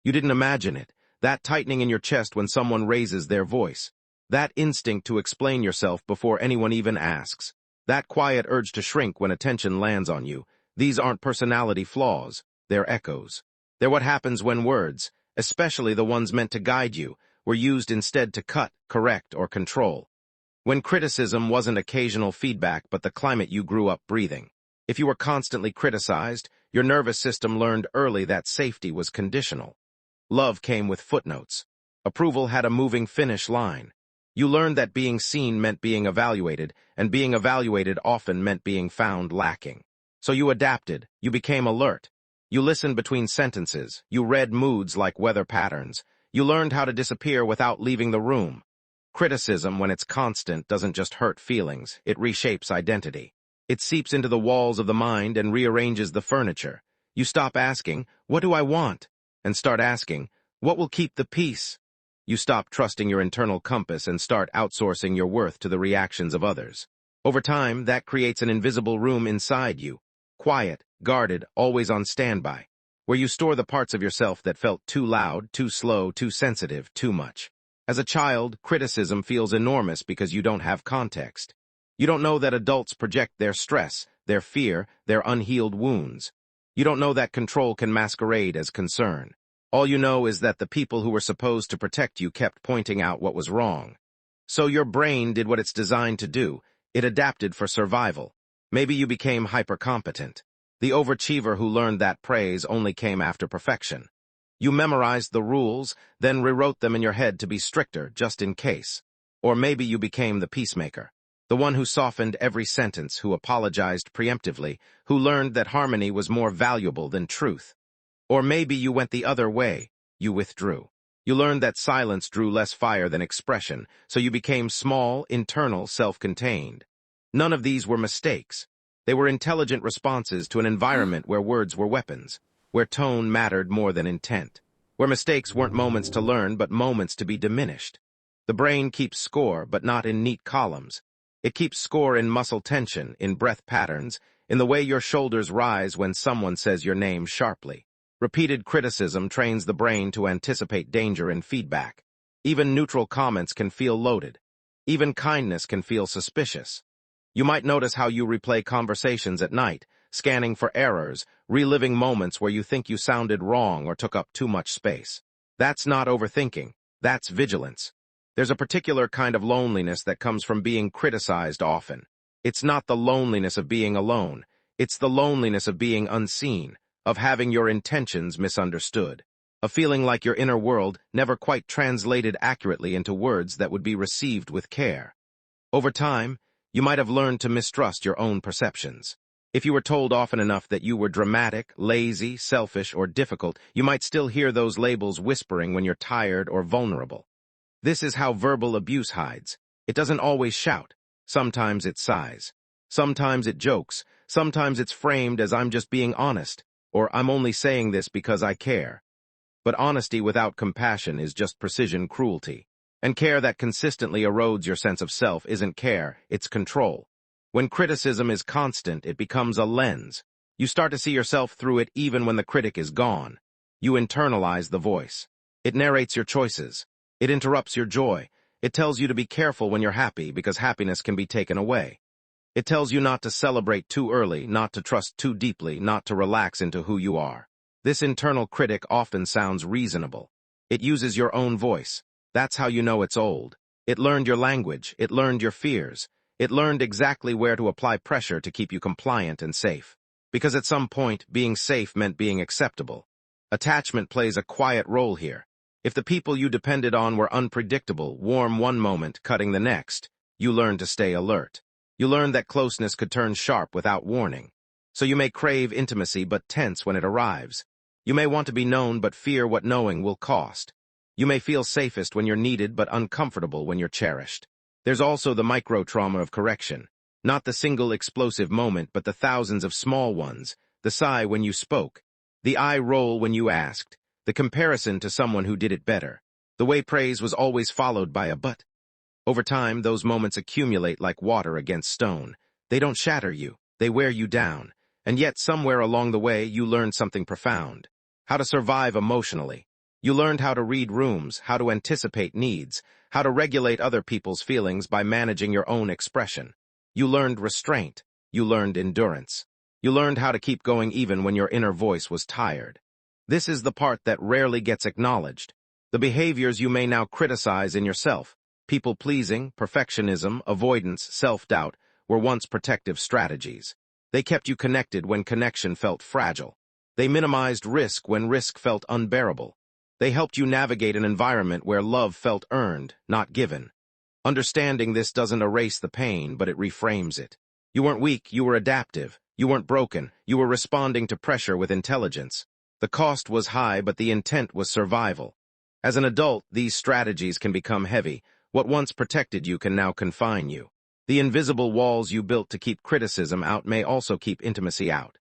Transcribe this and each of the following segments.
You didn't imagine it, that tightening in your chest when someone raises their voice. That instinct to explain yourself before anyone even asks. That quiet urge to shrink when attention lands on you. These aren't personality flaws, they're echoes. They're what happens when words, especially the ones meant to guide you, were used instead to cut, correct, or control. When criticism wasn't occasional feedback but the climate you grew up breathing. If you were constantly criticized, your nervous system learned early that safety was conditional. Love came with footnotes. Approval had a moving finish line. You learned that being seen meant being evaluated, and being evaluated often meant being found lacking. So you adapted, you became alert. You listened between sentences, you read moods like weather patterns. You learned how to disappear without leaving the room. Criticism, when it's constant, doesn't just hurt feelings, it reshapes identity. It seeps into the walls of the mind and rearranges the furniture. You stop asking, "What do I want?" and start asking, "What will keep the peace?" You stop trusting your internal compass and start outsourcing your worth to the reactions of others. Over time, that creates an invisible room inside you, quiet, guarded, always on standby, where you store the parts of yourself that felt too loud, too slow, too sensitive, too much. As a child, criticism feels enormous because you don't have context. You don't know that adults project their stress, their fear, their unhealed wounds. You don't know that control can masquerade as concern. All you know is that the people who were supposed to protect you kept pointing out what was wrong. So your brain did what it's designed to do. It adapted for survival. Maybe you became hypercompetent. The overachiever who learned that praise only came after perfection. You memorized the rules, then rewrote them in your head to be stricter, just in case. Or maybe you became the peacemaker, the one who softened every sentence, who apologized preemptively, who learned that harmony was more valuable than truth. Or maybe you went the other way. You withdrew. You learned that silence drew less fire than expression, so you became small, internal, self-contained. None of these were mistakes. They were intelligent responses to an environment where words were weapons, where tone mattered more than intent, where mistakes weren't moments to learn but moments to be diminished. The brain keeps score, but not in neat columns. It keeps score in muscle tension, in breath patterns, in the way your shoulders rise when someone says your name sharply. Repeated criticism trains the brain to anticipate danger and feedback. Even neutral comments can feel loaded. Even kindness can feel suspicious. You might notice how you replay conversations at night, scanning for errors, reliving moments where you think you sounded wrong or took up too much space. That's not overthinking. That's vigilance. There's a particular kind of loneliness that comes from being criticized often. It's not the loneliness of being alone. It's the loneliness of being unseen, of having your intentions misunderstood, of feeling like your inner world never quite translated accurately into words that would be received with care. Over time, you might have learned to mistrust your own perceptions. If you were told often enough that you were dramatic, lazy, selfish, or difficult, you might still hear those labels whispering when you're tired or vulnerable. This is how verbal abuse hides. It doesn't always shout. Sometimes it sighs. Sometimes it jokes. Sometimes it's framed as "I'm just being honest," or "I'm only saying this because I care." But honesty without compassion is just precision cruelty. And care that consistently erodes your sense of self isn't care, it's control. When criticism is constant, it becomes a lens. You start to see yourself through it even when the critic is gone. You internalize the voice. It narrates your choices. It interrupts your joy. It tells you to be careful when you're happy because happiness can be taken away. It tells you not to celebrate too early, not to trust too deeply, not to relax into who you are. This internal critic often sounds reasonable. It uses your own voice. That's how you know it's old. It learned your language. It learned your fears. It learned exactly where to apply pressure to keep you compliant and safe. Because at some point, being safe meant being acceptable. Attachment plays a quiet role here. If the people you depended on were unpredictable, warm one moment, cutting the next, you learned to stay alert. You learned that closeness could turn sharp without warning. So you may crave intimacy but tense when it arrives. You may want to be known but fear what knowing will cost. You may feel safest when you're needed but uncomfortable when you're cherished. There's also the micro-trauma of correction. Not the single explosive moment, but the thousands of small ones. The sigh when you spoke. The eye roll when you asked. The comparison to someone who did it better. The way praise was always followed by a but. Over time, those moments accumulate like water against stone. They don't shatter you. They wear you down. And yet, somewhere along the way, you learn something profound. How to survive emotionally. You learned how to read rooms, how to anticipate needs, how to regulate other people's feelings by managing your own expression. You learned restraint. You learned endurance. You learned how to keep going even when your inner voice was tired. This is the part that rarely gets acknowledged. The behaviors you may now criticize in yourself, people-pleasing, perfectionism, avoidance, self-doubt, were once protective strategies. They kept you connected when connection felt fragile. They minimized risk when risk felt unbearable. They helped you navigate an environment where love felt earned, not given. Understanding this doesn't erase the pain, but it reframes it. You weren't weak, you were adaptive. You weren't broken, you were responding to pressure with intelligence. The cost was high, but the intent was survival. As an adult, these strategies can become heavy. What once protected you can now confine you. The invisible walls you built to keep criticism out may also keep intimacy out.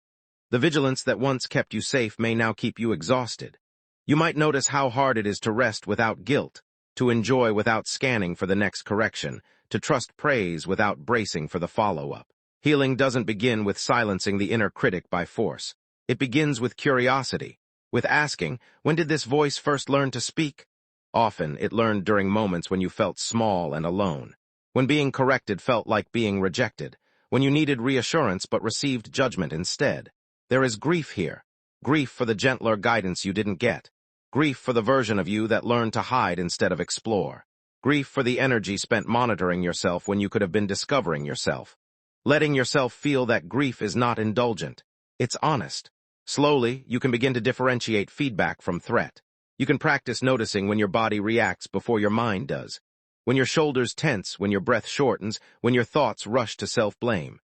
The vigilance that once kept you safe may now keep you exhausted. You might notice how hard it is to rest without guilt, to enjoy without scanning for the next correction, to trust praise without bracing for the follow-up. Healing doesn't begin with silencing the inner critic by force. It begins with curiosity, with asking, when did this voice first learn to speak? Often, it learned during moments when you felt small and alone, when being corrected felt like being rejected, when you needed reassurance but received judgment instead. There is grief here, grief for the gentler guidance you didn't get, grief for the version of you that learned to hide instead of explore, grief for the energy spent monitoring yourself when you could have been discovering yourself. Letting yourself feel that grief is not indulgent. It's honest. Slowly, you can begin to differentiate feedback from threat. You can practice noticing when your body reacts before your mind does. When your shoulders tense, when your breath shortens, when your thoughts rush to self-blame.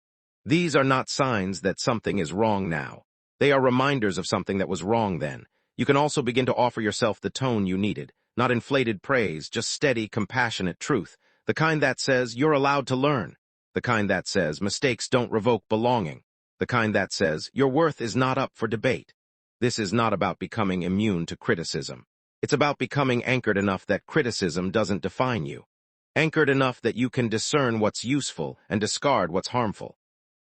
These are not signs that something is wrong now. They are reminders of something that was wrong then. You can also begin to offer yourself the tone you needed. Not inflated praise, just steady, compassionate truth. The kind that says, you're allowed to learn. The kind that says, mistakes don't revoke belonging. The kind that says, your worth is not up for debate. This is not about becoming immune to criticism. It's about becoming anchored enough that criticism doesn't define you. Anchored enough that you can discern what's useful and discard what's harmful.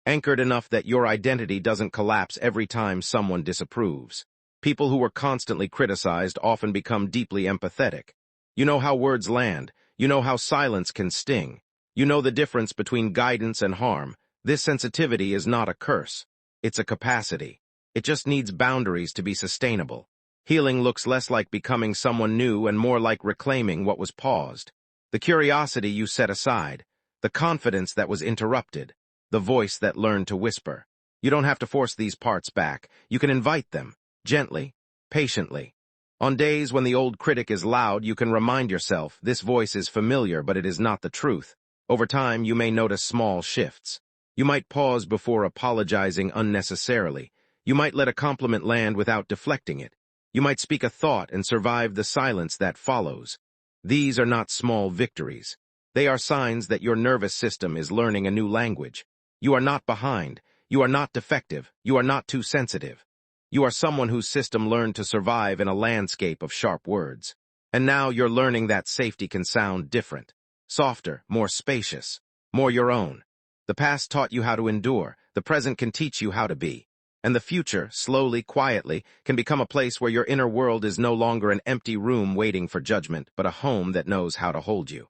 Anchored enough that your identity doesn't collapse every time someone disapproves. People who were constantly criticized often become deeply empathetic. You know how words land. You know how silence can sting. You know the difference between guidance and harm. This sensitivity is not a curse. It's a capacity. It just needs boundaries to be sustainable. Healing looks less like becoming someone new and more like reclaiming what was paused. The curiosity you set aside. The confidence that was interrupted. The voice that learned to whisper. You don't have to force these parts back. You can invite them. Gently. Patiently. On days when the old critic is loud, you can remind yourself, this voice is familiar, but it is not the truth. Over time, you may notice small shifts. You might pause before apologizing unnecessarily. You might let a compliment land without deflecting it. You might speak a thought and survive the silence that follows. These are not small victories. They are signs that your nervous system is learning a new language. You are not behind. You are not defective. You are not too sensitive. You are someone whose system learned to survive in a landscape of sharp words. And now you're learning that safety can sound different. Softer, more spacious, more your own. The past taught you how to endure, the present can teach you how to be. And the future, slowly, quietly, can become a place where your inner world is no longer an empty room waiting for judgment, but a home that knows how to hold you.